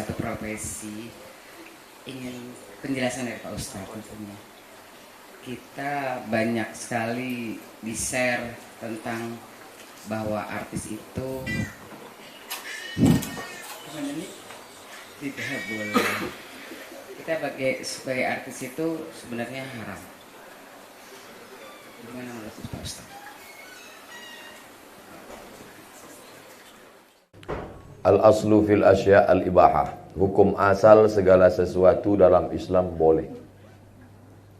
satu profesi, ingin penjelasan dari Pak Ustadz tentunya. Kita banyak sekali di-share tentang bahwa artis itu tidak boleh. Kita sebagai artis itu sebenarnya haram. Gimana menurut Pak Ustadz? Al-aslu fil asya' al-ibahah. Hukum asal segala sesuatu dalam Islam boleh.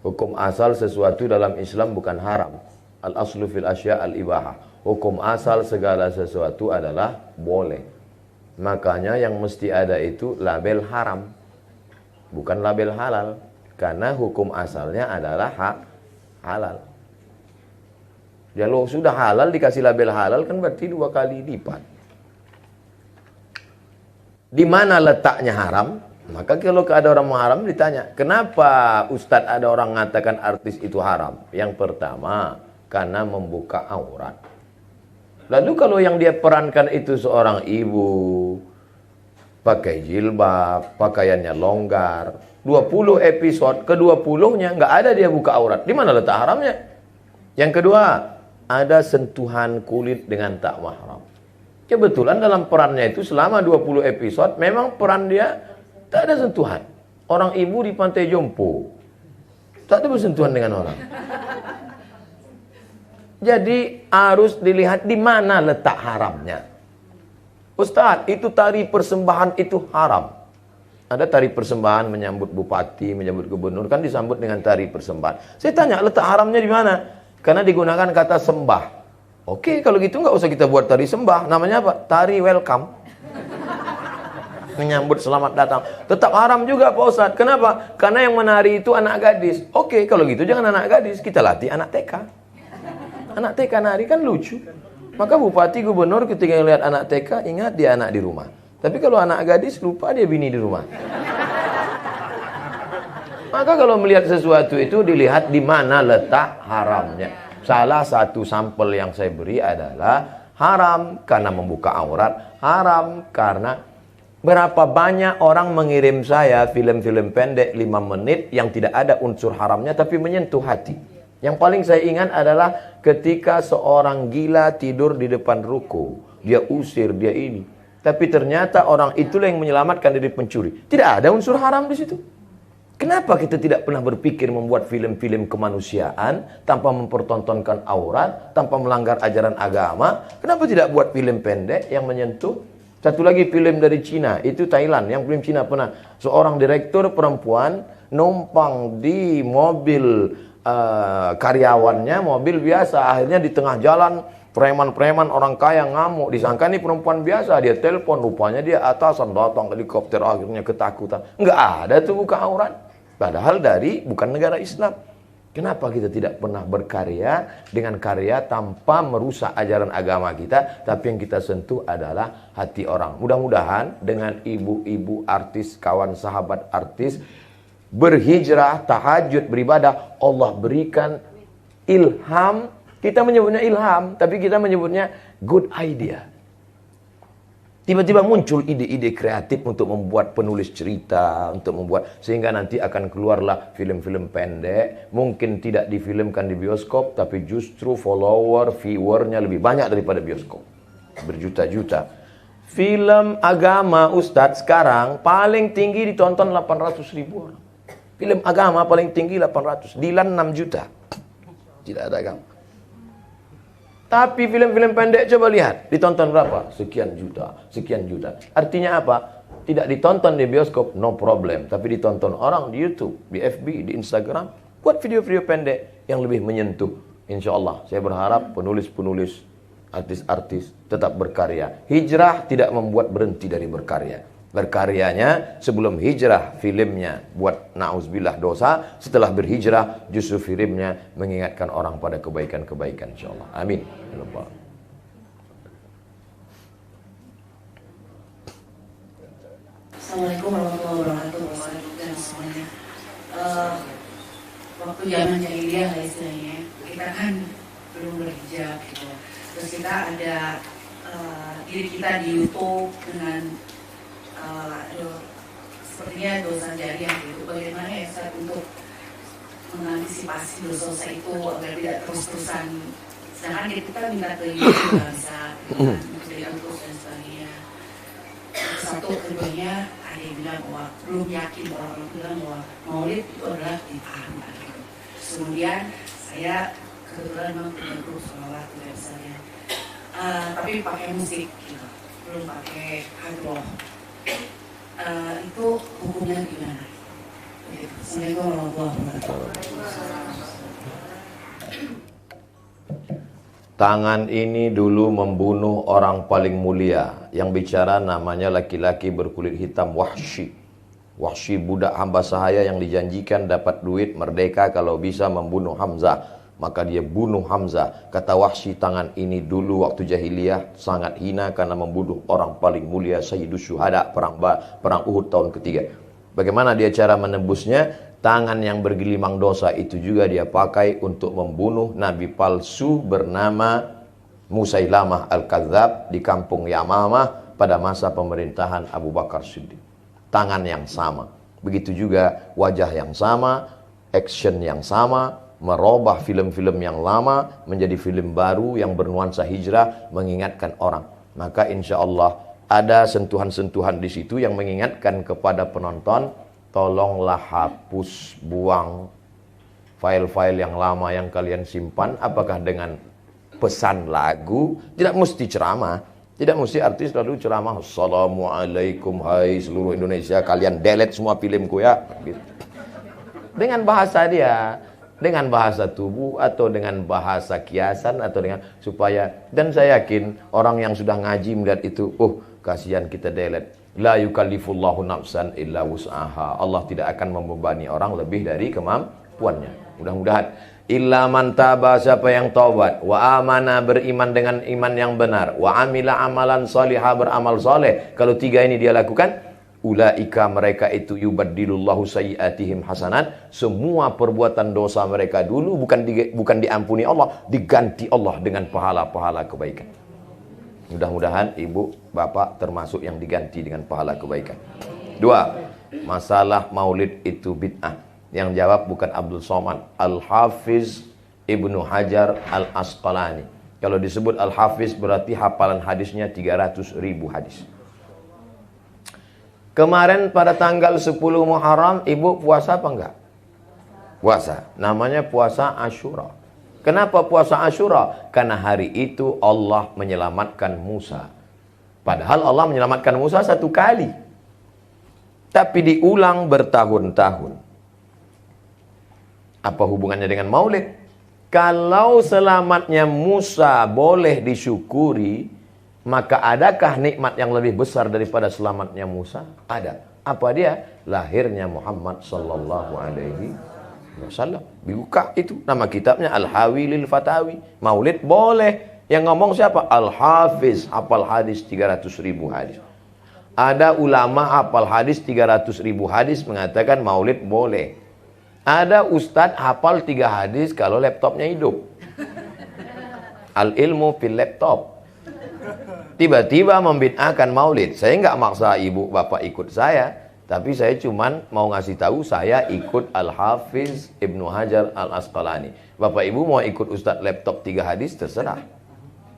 Hukum asal sesuatu dalam Islam bukan haram. Al-aslu fil asya' al-ibahah. Hukum asal segala sesuatu adalah boleh. Makanya yang mesti ada itu label haram, bukan label halal. Karena hukum asalnya adalah halal. Kalau sudah halal dikasih label halal kan berarti 2 kali lipat. Di mana letaknya haram? Maka kalau ada orang haram ditanya, kenapa Ustadz ada orang mengatakan artis itu haram? Yang pertama, karena membuka aurat. Lalu kalau yang dia perankan itu seorang ibu, pakai jilbab, pakaiannya longgar, 20 episode, ke-20-nya nggak ada dia buka aurat. Di mana letak haramnya? Yang kedua, ada sentuhan kulit dengan tak mahram. Kebetulan dalam perannya itu selama 20 episode memang peran dia tak ada sentuhan. Orang ibu di Pantai Jompo tak ada bersentuhan dengan orang. Jadi harus dilihat di mana letak haramnya. Ustadz, itu tari persembahan itu haram. Ada tari persembahan menyambut bupati, menyambut gubernur, kan disambut dengan tari persembahan. Saya tanya letak haramnya di mana? Karena digunakan kata sembah. Oke, kalau gitu nggak usah kita buat tari sembah. Namanya apa? Tari welcome. Menyambut selamat datang. Tetap haram juga Pak Ustadz. Kenapa? Karena yang menari itu anak gadis. Oke, kalau gitu jangan anak gadis. Kita latih anak TK. Anak TK nari kan lucu. Maka bupati, gubernur ketika melihat anak TK, ingat dia anak di rumah. Tapi kalau anak gadis, lupa dia bini di rumah. Maka kalau melihat sesuatu itu dilihat di mana letak haramnya. Salah satu sampel yang saya beri adalah haram karena membuka aurat, haram karena berapa banyak orang mengirim saya film-film pendek 5 menit yang tidak ada unsur haramnya tapi menyentuh hati. Yang paling saya ingat adalah ketika seorang gila tidur di depan ruko, dia usir, dia ini. Tapi ternyata orang itulah yang menyelamatkan dari pencuri. Tidak ada unsur haram di situ. Kenapa kita tidak pernah berpikir membuat film-film kemanusiaan tanpa mempertontonkan aurat, tanpa melanggar ajaran agama? Kenapa tidak buat film pendek yang menyentuh? Satu lagi film dari Cina, itu Thailand, yang film Cina pernah. Seorang direktur perempuan numpang di mobil karyawannya, mobil biasa. Akhirnya di tengah jalan, preman-preman orang kaya ngamuk. Disangka ini perempuan biasa, dia telepon, rupanya dia atasan, datang helikopter, akhirnya ketakutan. Enggak ada tuh buka aurat. Padahal bukan negara Islam. Kenapa kita tidak pernah berkarya dengan karya tanpa merusak ajaran agama kita, tapi yang kita sentuh adalah hati orang. Mudah-mudahan dengan ibu-ibu artis, kawan sahabat artis, berhijrah, tahajud, beribadah, Allah berikan ilham. Kita menyebutnya ilham, tapi kita menyebutnya good idea. Tiba-tiba muncul ide-ide kreatif untuk membuat penulis cerita, untuk membuat, sehingga nanti akan keluarlah film-film pendek. Mungkin tidak difilmkan di bioskop, tapi justru viewernya lebih banyak daripada bioskop. Berjuta-juta. Film agama Ustadz sekarang paling tinggi ditonton 800.000 orang. Film agama paling tinggi 800. Dilan 6 juta. Tidak ada agama. Tapi film-film pendek coba lihat, ditonton berapa? Sekian juta, sekian juta. Artinya apa? Tidak ditonton di bioskop, no problem. Tapi ditonton orang di YouTube, di FB, di Instagram. Buat video-video pendek yang lebih menyentuh. Insya Allah, saya berharap penulis-penulis, artis-artis tetap berkarya. Hijrah tidak membuat berhenti dari berkarya. Berkaryanya sebelum hijrah filmnya buat na'udzubillah dosa, setelah berhijrah justru filmnya mengingatkan orang pada kebaikan-kebaikan insyaallah. Amin. Assalamualaikum warahmatullahi wabarakatuh dan semuanya. Waktu zaman jahiliyah lah istilahnya, kita kan belum berhijab gitu. Terus kita ada diri kita di YouTube dengan sepertinya dosa jariah gitu. Bagaimana ya Ustaz untuk mengantisipasi dosa-dosa itu agar tidak terus-terusan, sedangkan kita minta ke ibu juga bisa tidak terus dan sebagainya. Satu, keduanya ada yang bilang bahwa belum yakin, orang-orang bilang bahwa maulid itu adalah dipahami gitu. Kemudian saya kebetulan memang punya grup sholawat tidak misalnya, tapi pakai musik gitu, belum pakai hadroh. Itu hukumnya gimana? Assalamualaikum warahmatullahi wabarakatuh. Tangan ini dulu membunuh orang paling mulia. Yang bicara namanya laki-laki berkulit hitam, Wahsy. Wahsy budak hamba sahaya yang dijanjikan dapat duit merdeka kalau bisa membunuh Hamzah. Maka dia bunuh Hamzah. Kata Wahsy, tangan ini dulu waktu jahiliyah sangat hina karena membunuh orang paling mulia, Sayyidus Syuhada, perang Uhud tahun ketiga. Bagaimana dia cara menebusnya? Tangan yang bergelimang dosa itu juga dia pakai untuk membunuh nabi palsu bernama Musailamah Al-Kadzab di kampung Yamamah pada masa pemerintahan Abu Bakar Siddiq. Tangan yang sama. Begitu juga wajah yang sama, action yang sama, merubah film-film yang lama menjadi film baru yang bernuansa hijrah, mengingatkan orang. Maka insya Allah ada sentuhan-sentuhan di situ yang mengingatkan kepada penonton, tolonglah hapus, buang file-file yang lama yang kalian simpan. Apakah dengan pesan lagu? Tidak mesti ceramah, tidak mesti artis lalu ceramah, Assalamualaikum hai seluruh Indonesia, kalian delete semua filmku ya gitu. Dengan bahasa dia, dengan bahasa tubuh atau dengan bahasa kiasan atau dengan supaya, dan saya yakin orang yang sudah ngaji melihat itu, oh kasihan kita delete. La yukallifullahu nafsan illa wus'aha. Allah tidak akan membebani orang lebih dari kemampuannya. Mudah-mudahan illa man taba, siapa yang taubat, wa amana, beriman dengan iman yang benar, wa amila amalan salihah, beramal saleh. Kalau tiga ini dia lakukan, ulaika, mereka itu yubaddilullahu sayyiatihim hasanat. Semua perbuatan dosa mereka dulu bukan diampuni Allah, diganti Allah dengan pahala-pahala kebaikan. Mudah-mudahan ibu, bapak termasuk yang diganti dengan pahala kebaikan. Dua, masalah maulid itu bid'ah. Yang jawab bukan Abdul Somad, Al-Hafiz Ibnu Hajar Al-Asqalani. Kalau disebut Al-Hafiz berarti hafalan hadisnya 300.000 hadis. Kemarin pada tanggal 10 Muharram, ibu puasa apa enggak? Puasa. Namanya puasa Asyura. Kenapa puasa Asyura? Karena hari itu Allah menyelamatkan Musa. Padahal Allah menyelamatkan Musa satu kali, tapi diulang bertahun-tahun. Apa hubungannya dengan maulid? Kalau selamatnya Musa boleh disyukuri, maka adakah nikmat yang lebih besar daripada selamatnya Musa? Ada. Apa dia? Lahirnya Muhammad sallallahu alaihi wasallam. Dibuka itu nama kitabnya Al-Hawi lil Fatawi. Maulid boleh. Yang ngomong siapa? Al-Hafiz, hafal hadis 300.000 hadis. Ada ulama hafal hadis 300.000 hadis mengatakan maulid boleh. Ada ustadz hafal 3 hadis kalau laptopnya hidup. Al-ilmu fil laptop. Tiba-tiba membid'ahkan maulid. Saya nggak maksa ibu bapak ikut saya, tapi saya cuman mau ngasih tahu saya ikut Al-Hafiz Ibnu Hajar Al-Asqalani. Bapak ibu mau ikut ustadz laptop 3 hadis terserah.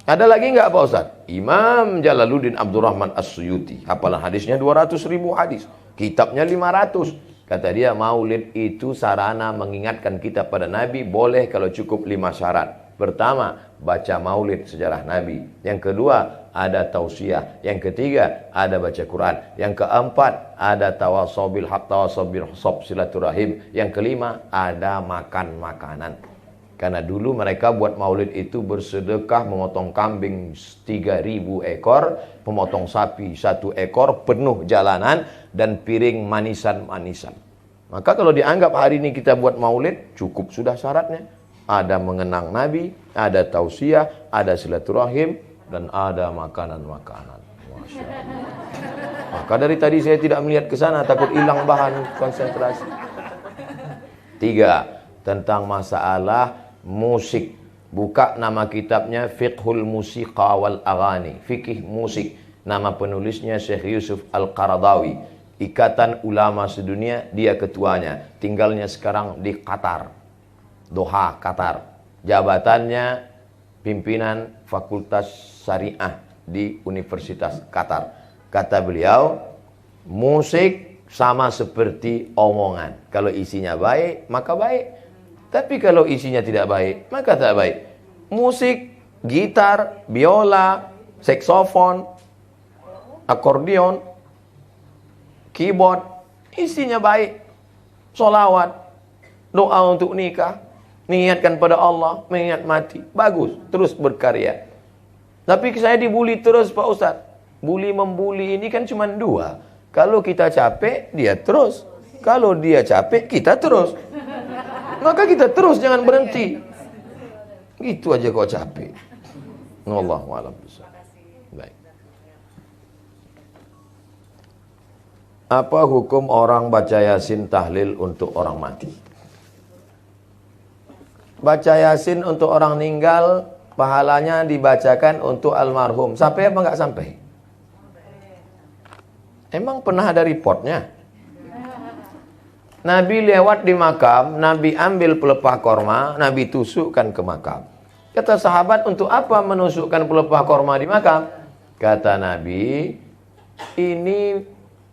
Ada lagi nggak Pak Ustadz? Imam Jalaluddin Abdurrahman As-Suyuti, hafalan hadisnya 200.000 hadis, kitabnya 500. Kata dia maulid itu sarana mengingatkan kita pada Nabi, boleh kalau cukup 5 syarat. Pertama, baca maulid sejarah Nabi. Yang kedua, ada tausiah. Yang ketiga, ada baca Quran. Yang keempat, ada tawasobil haq, tawasobil sob, silaturahim. Yang kelima, ada makan makanan. Karena dulu mereka buat maulid itu bersedekah memotong kambing 3.000 ekor, memotong sapi 1 ekor, penuh jalanan, dan piring manisan-manisan. Maka kalau dianggap hari ini kita buat maulid, cukup sudah syaratnya. Ada mengenang Nabi, ada tausiah, ada silaturahim, dan ada makanan-makanan. Masya Allah. Maka dari tadi saya tidak melihat ke sana, takut hilang bahan konsentrasi. 3, tentang masalah musik. Buka nama kitabnya Fiqhul Musiqa wal Aghani, fikih musik. Nama penulisnya Syekh Yusuf Al-Qaradawi. Ikatan Ulama Sedunia, dia ketuanya. Tinggalnya sekarang di Qatar, Doha, Qatar. Jabatannya pimpinan Fakultas Syariah di Universitas Qatar. Kata beliau, musik sama seperti omongan. Kalau isinya baik, maka baik. Tapi kalau isinya tidak baik, maka tak baik. Musik, gitar, biola, saksofon, akordeon, keyboard, isinya baik. Solawat, doa untuk nikah, niatkan pada Allah, mengingat mati. Bagus, terus berkarya. Tapi saya dibully terus Pak Ustadz. Bully membuli ini kan cuma dua. Kalau kita capek, dia terus. Kalau dia capek, kita terus. Maka kita terus, jangan berhenti. Gitu aja kok capek. Wallahu a'lam bishawab. Baik. Apa hukum orang baca Yasin tahlil untuk orang mati? Baca Yasin untuk orang meninggal, pahalanya dibacakan untuk almarhum. Sampai apa enggak sampai? Emang pernah ada reportnya? Nabi lewat di makam, Nabi ambil pelepah korma, Nabi tusukkan ke makam. Kata sahabat, untuk apa menusukkan pelepah korma di makam? Kata Nabi, ini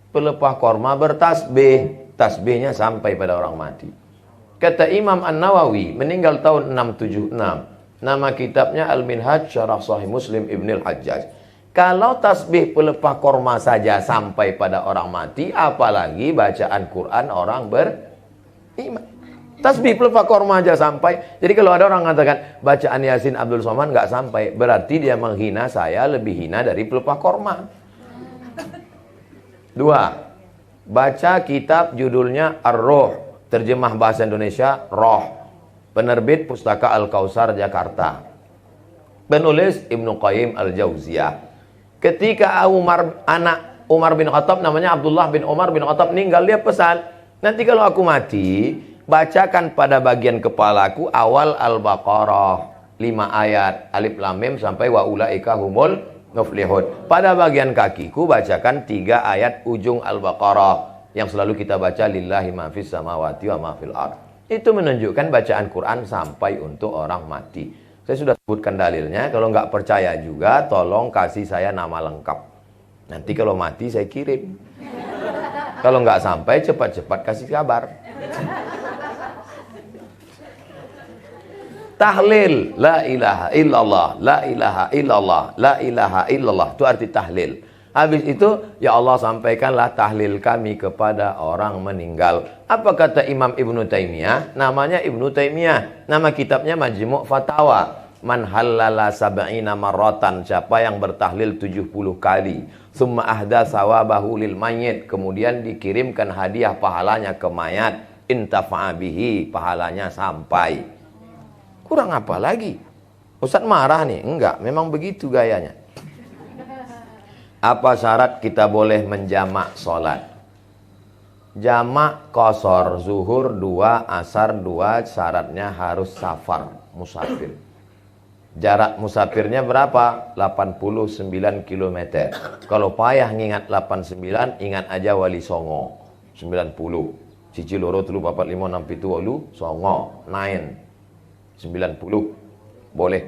pelepah korma bertasbih. Tasbihnya sampai pada orang mati. Kata Imam An-Nawawi, meninggal tahun 676. Nama kitabnya Al-Minhaj Syarah Sahih Muslim Ibn Al-Hajjaj. Kalau tasbih pelepah korma saja sampai pada orang mati, apalagi bacaan Quran orang beriman. Tasbih pelepah korma aja sampai. Jadi kalau ada orang mengatakan bacaan Yasin Abdul Somad nggak sampai, berarti dia menghina saya lebih hina dari pelepah korma. 2. Baca kitab judulnya Ar-Ruh. Terjemah bahasa Indonesia, Roh. Penerbit Pustaka Al-Kausar, Jakarta. Penulis Ibnu Qayyim Al-Jauziyah. Ketika anak Umar bin Khattab, namanya Abdullah bin Umar bin Khattab, meninggal, dia pesan, nanti kalau aku mati, bacakan pada bagian kepalaku awal Al-Baqarah 5 ayat, alif lam mim sampai wa ulaika humul muflihun. Pada bagian kakiku bacakan 3 ayat ujung Al-Baqarah yang selalu kita baca, lillahi ma fis samawati wa ma fil ard. Itu menunjukkan bacaan Quran sampai untuk orang mati. Saya sudah sebutkan dalilnya. Kalau nggak percaya juga, tolong kasih saya nama lengkap. Nanti kalau mati saya kirim. Kalau nggak sampai, cepat-cepat kasih kabar. Tahlil, la ilaha illallah, la ilaha illallah, la ilaha illallah. Itu arti tahlil. Habis itu, ya Allah sampaikanlah tahlil kami kepada orang meninggal. Apa kata Imam Ibnu Taimiyah? Namanya Ibnu Taimiyah. Nama kitabnya Majmu' Fatawa. Man halala sab'ina marratan. Siapa yang bertahlil 70 kali. Summa ahda sawabahu lil mayyit. Kemudian dikirimkan hadiah pahalanya ke mayat. Intafa'a bihi. Pahalanya sampai. Kurang apa lagi? Ustaz marah nih? Enggak, memang begitu gayanya. Apa syarat kita boleh menjamak sholat? Jamak qashar, zuhur 2, asar 2, syaratnya harus safar, musafir. Jarak musafirnya berapa? 89 km. Kalau payah ngingat 89, ingat aja Wali Songo 90. Cici loro telu papat 5 6 7 8 Songo 9 90. Boleh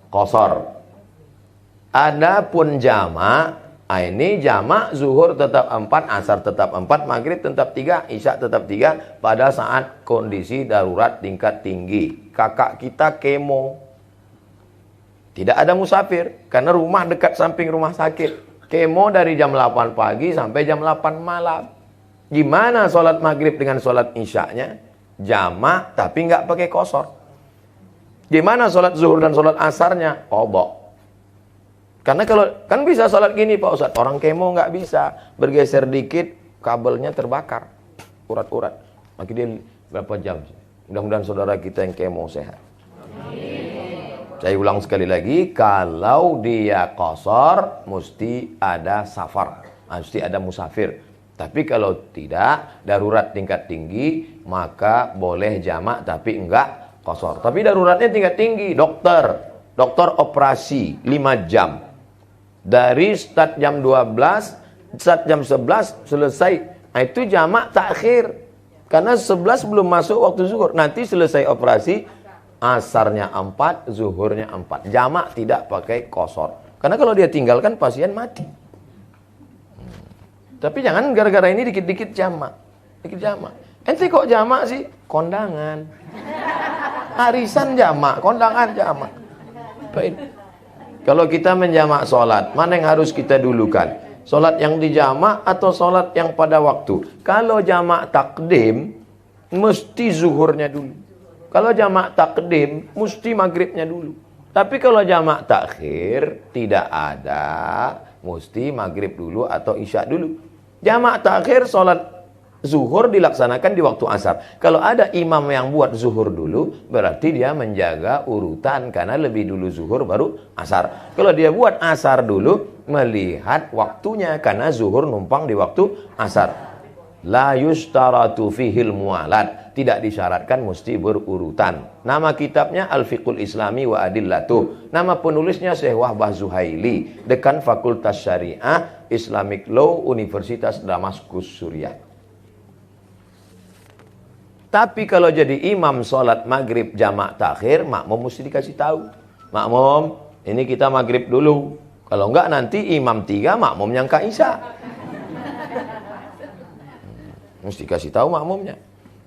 qashar. Adapun jamak, ini jamak zuhur tetap 4, asar tetap 4, maghrib tetap 3, isya tetap 3 pada saat kondisi darurat tingkat tinggi. Kakak kita kemo. Tidak ada musafir karena rumah dekat samping rumah sakit. Kemo dari jam 8 pagi sampai jam 8 malam. Gimana sholat maghrib dengan sholat isyaknya? Jamak tapi nggak pakai qashar. Gimana sholat zuhur dan sholat asarnya? Qadha. Karena kalau kan bisa sholat gini Pak Ustadz, orang kemo nggak bisa, bergeser dikit kabelnya terbakar, urat-urat. Maka dia berapa jam? Mudah-mudahan saudara kita yang kemo sehat. Saya ulang sekali lagi, kalau dia qashar mesti ada safar, mesti ada musafir. Tapi kalau tidak, darurat tingkat tinggi, maka boleh jamak tapi enggak qashar. Tapi daruratnya tingkat tinggi, dokter operasi 5 jam. Dari start jam 12 saat jam 11 selesai. Nah, itu jamak takhir. Karena 11 belum masuk waktu zuhur. Nanti selesai operasi, asarnya 4, zuhurnya 4. Jamak tidak pakai qasar. Karena kalau dia tinggalkan pasien mati. Tapi jangan gara-gara ini dikit-dikit jamak. Dikit jamak. Ente kok jamak sih? Kondangan. Arisan jamak, kondangan jamak. Baik. Kalau kita menjamak sholat, mana yang harus kita dulukan? Sholat yang dijamak atau sholat yang pada waktu? Kalau jamak takdim, mesti zuhurnya dulu. Kalau jamak takdim, mesti maghribnya dulu. Tapi kalau jamak takhir, tidak ada, mesti maghrib dulu atau isya dulu. Jamak takhir, sholat zuhur dilaksanakan di waktu asar. Kalau ada imam yang buat zuhur dulu, berarti dia menjaga urutan, karena lebih dulu zuhur baru asar. Kalau dia buat asar dulu, melihat waktunya, karena zuhur numpang di waktu asar. La yustaratu fihil mualat, tidak disyaratkan mesti berurutan. Nama kitabnya Al-Fiqhul Islami wa Adillatuh. Nama penulisnya Syekh Wahbah Zuhaili, Dekan Fakultas Syariah Islamic Law Universitas Damaskus, Suriah. Tapi kalau jadi imam sholat maghrib jamak takhir, makmum mesti dikasih tahu. Makmum, ini kita maghrib dulu. Kalau enggak nanti imam 3, makmum yang isya. Mesti kasih tahu makmumnya.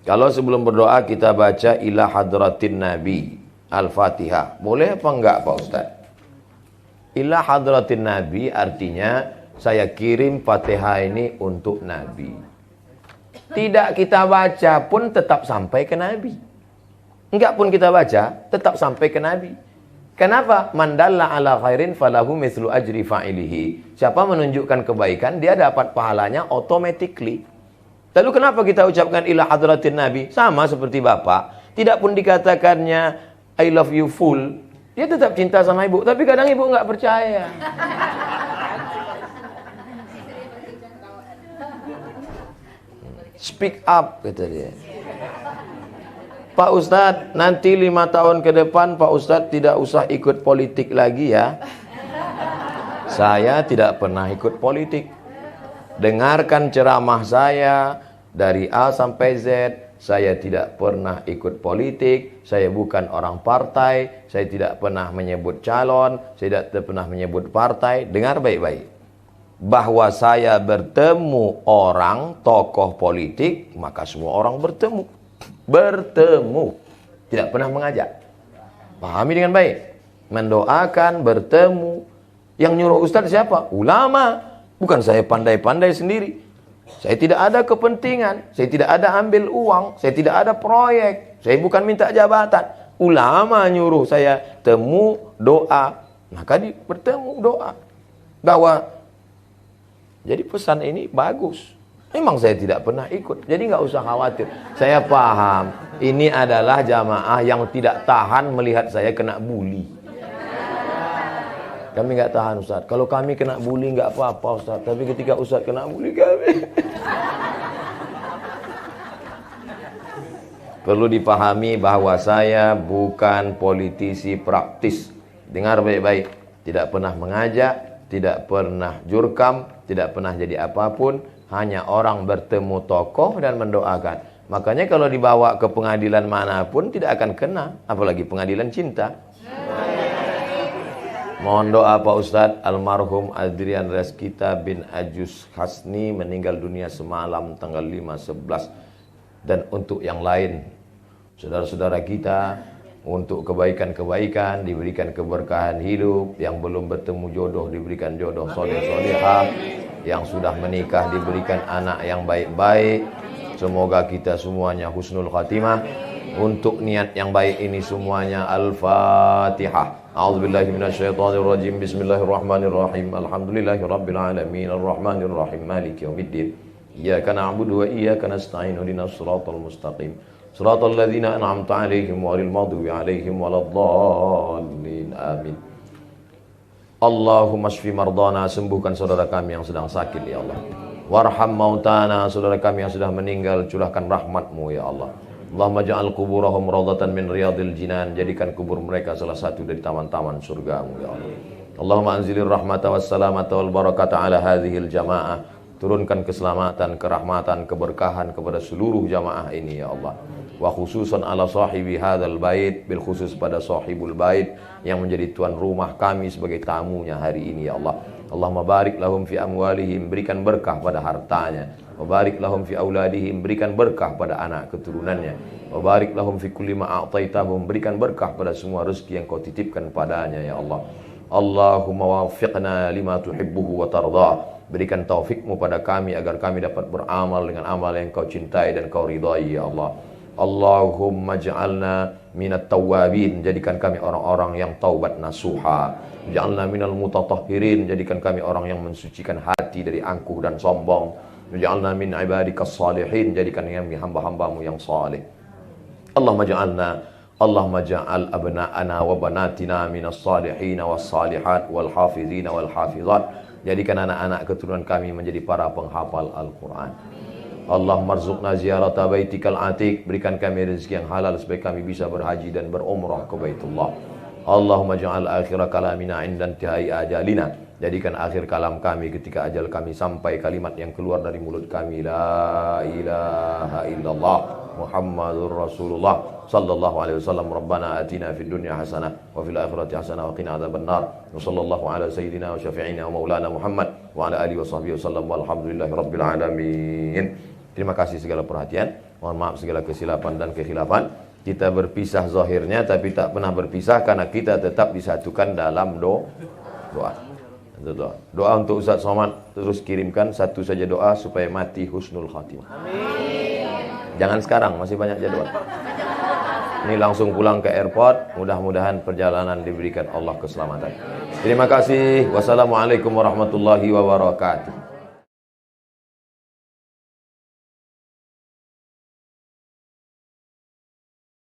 Kalau sebelum berdoa kita baca ila hadratin Nabi Al-Fatihah. Boleh apa enggak Pak Ustaz? Ila hadratin Nabi artinya saya kirim Fatihah ini untuk Nabi. Tidak kita baca pun tetap sampai ke Nabi. Enggak pun kita baca, tetap sampai ke Nabi. Kenapa? Mandalla ala khairin falahu mithlu ajri fa'ilihi. Siapa menunjukkan kebaikan, dia dapat pahalanya automatically. Lalu kenapa kita ucapkan ila hadratin Nabi? Sama seperti Bapak. Tidak pun dikatakannya I love you full. Dia tetap cinta sama ibu. Tapi kadang ibu nggak percaya. Speak up, kata dia. Pak Ustadz, nanti 5 tahun ke depan Pak Ustadz tidak usah ikut politik lagi ya. Saya tidak pernah ikut politik. Dengarkan ceramah saya dari A sampai Z. Saya tidak pernah ikut politik. Saya bukan orang partai. Saya tidak pernah menyebut calon. Saya tidak pernah menyebut partai. Dengar baik-baik. Bahwa saya bertemu orang tokoh politik, maka semua orang bertemu. Bertemu, tidak pernah mengajak. Pahami dengan baik. Mendoakan, bertemu. Yang nyuruh Ustadz siapa? Ulama. Bukan saya pandai-pandai sendiri. Saya tidak ada kepentingan. Saya tidak ada ambil uang. Saya tidak ada proyek. Saya bukan minta jabatan. Ulama nyuruh saya temu, doa. Maka bertemu, doa. Bahwa jadi pesan ini bagus. Memang saya tidak pernah ikut. Jadi nggak usah khawatir. Saya paham. Ini adalah jamaah yang tidak tahan melihat saya kena bully. Kami nggak tahan Ustaz. Kalau kami kena bully nggak apa-apa Ustaz. Tapi ketika Ustaz kena bully kami. Perlu dipahami bahwa saya bukan politisi praktis. Dengar baik-baik. Tidak pernah mengajak. Tidak pernah jurkam, tidak pernah jadi apapun, hanya orang bertemu tokoh dan mendoakan. Makanya kalau dibawa ke pengadilan manapun tidak akan kena, apalagi pengadilan cinta. Mohon doa Pak Ustadz, almarhum Adrian Reskita bin Ajus Hasni meninggal dunia semalam tanggal 5/11. Dan untuk yang lain, saudara-saudara kita, untuk kebaikan-kebaikan, diberikan keberkahan hidup, yang belum bertemu jodoh diberikan jodoh soleh-solehah, yang sudah menikah diberikan anak yang baik-baik. Semoga kita semuanya husnul khatimah. Untuk niat yang baik ini semuanya Al-Fatihah. A'udzubillahi minasyaitonirrajim. Bismillahirrahmanirrahim. Alhamdulillahirabbil alamin arrahmanirrahim maliki yaumiddin. Iyyaka na'budu wa iyyaka nasta'in. Ihdinas siratal mustaqim. Shiratal ladzina an'amta 'alaihim ghairil maghdubi 'alaihim waladdallin. Amin. Allahumma shfi mardana, sembuhkan saudara kami yang sedang sakit ya Allah. Warham mautana, saudara kami yang sudah meninggal, curahkan rahmat-Mu ya Allah. Allahumma ja'al kuburahum rawdatan min riyadil jinan, jadikan kubur mereka salah satu dari taman-taman surga-Mu ya Allah. Allahumma anzilir rahmata wassalamata wal barakata ala hadhil jamaah. Turunkan keselamatan, kerahmatan, keberkahan kepada seluruh jamaah ini ya Allah. Wa khususan ala sahibi hadzal bait, bil khusus pada sahibul bait yang menjadi tuan rumah kami sebagai tamunya hari ini ya Allah. Allahumma barik lahum fi amwalihim, berikan berkah pada hartanya. Wa barik lahum fi auladihim, berikan berkah pada anak keturunannya. Wa barik lahum fi kulli ma a'taitahum, berikan berkah pada semua rezeki yang kau titipkan padanya ya Allah. Allahumma waffiqna lima tuhibbuhu wa tardah. Berikan taufikmu pada kami agar kami dapat beramal dengan amal yang kau cintai dan kau ridai ya Allah. Allahumma ja'alna minat tawwabin, jadikan kami orang-orang yang taubat nasuha. Ja'alna minal mutatahhirin, jadikan kami orang yang mensucikan hati dari angkuh dan sombong. Ja'alna min ibadikas salihin, jadikan kami hamba-hambamu yang saleh. Allahumma ja'al abna'ana wa banatina minas salihin was salihat wal hafizin wal hafizat. Jadikan anak-anak keturunan kami menjadi para penghafal Al-Quran. Allahumma rzuqna ziyarata baitikal atiq, berikan kami rezeki yang halal supaya kami bisa berhaji dan berumrah ke Baitullah. Allahumma ja'al akhir kalamina inda intihai ajalina, jadikan akhir kalam kami ketika ajal kami sampai kalimat yang keluar dari mulut kami, la ilaha illallah Muhammadur Rasulullah sallallahu alaihi wasallam. Rabbana atina fid dunya hasanah wa fil akhirati hasanah wa qina adzabannar. Wa sallallahu ala sayyidina wa syafi'ina wa maulana Muhammad wa ala alihi wa sahbihi wasallam walhamdulillahi rabbil alamin. Terima kasih segala perhatian. Mohon maaf segala kesilapan dan kekhilafan. Kita berpisah zahirnya tapi tak pernah berpisah karena kita tetap disatukan dalam doa. Doa untuk Ustaz Somad, terus kirimkan satu saja doa supaya mati husnul khatimah. Jangan sekarang, masih banyak jadwal. Ini langsung pulang ke airport. Mudah-mudahan perjalanan diberikan Allah keselamatan. Terima kasih. Wassalamualaikum warahmatullahi wabarakatuh.